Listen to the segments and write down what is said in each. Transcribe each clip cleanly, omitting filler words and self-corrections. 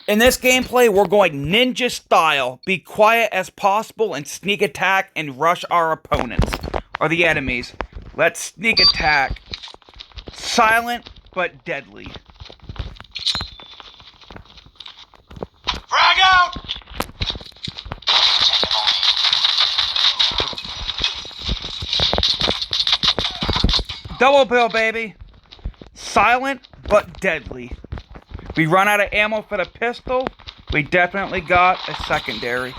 In this gameplay, we're going ninja style. Be quiet as possible and sneak attack and rush our opponents, or the enemies. Let's sneak attack. Silent, but deadly. Frag out! Double bill, baby. Silent, but deadly. We run out of ammo for the pistol. We definitely got a secondary.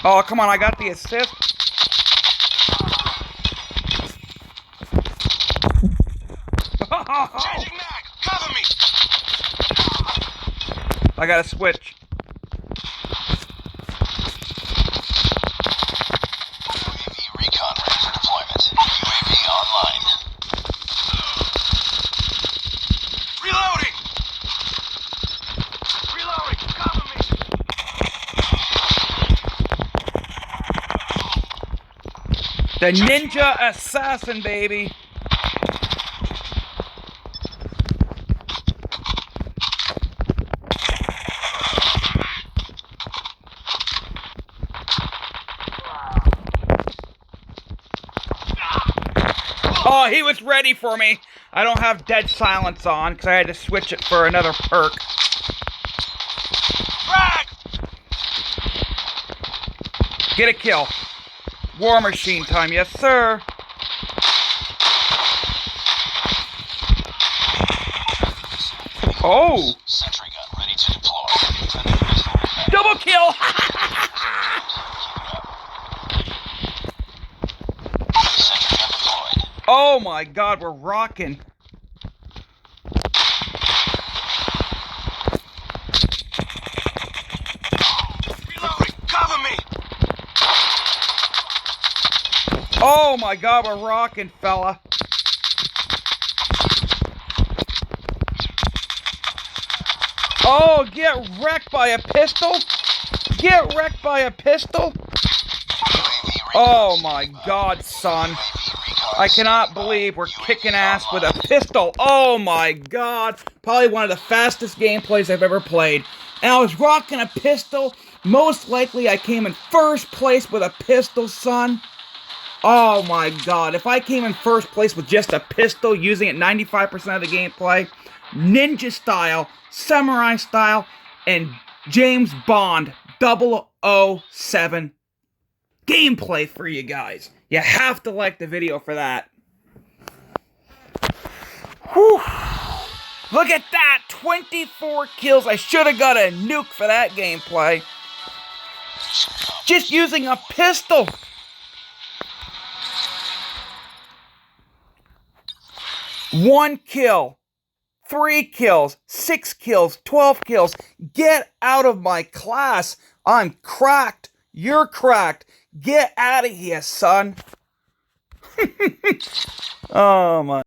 Oh, come on, I got the assist. Changing mag! Cover me! I gotta switch. UAV recon ready for deployment. UAV online. Reloading! Reloading! Cover me! The ninja assassin, baby. Oh, he was ready for me. I don't have dead silence on because I had to switch it for another perk. Frag! Get a kill. War machine time, yes sir. Oh! Sentry gun ready to deploy. Double kill! Sentry gun deployed. Oh my god, we're rocking. Reloading! Cover me! Oh my god, we're rocking, fella. Oh, get wrecked by a pistol? Get wrecked by a pistol? Oh my god, son. I cannot believe we're kicking ass with a pistol. Oh my god. Probably one of the fastest gameplays I've ever played. And I was rocking a pistol. Most likely I came in first place with a pistol, son. Oh my god. If I came in first place with just a pistol, using it 95% of the gameplay, ninja style, samurai style, and James Bond 007 gameplay for you guys. You have to like the video for that. Whew. Look at that! 24 kills. I should have got a nuke for that gameplay. Just using a pistol. One kill. 3 kills. 6 kills. 12 kills. Get out of my class. I'm cracked. You're cracked. Get out of here, son. Oh my.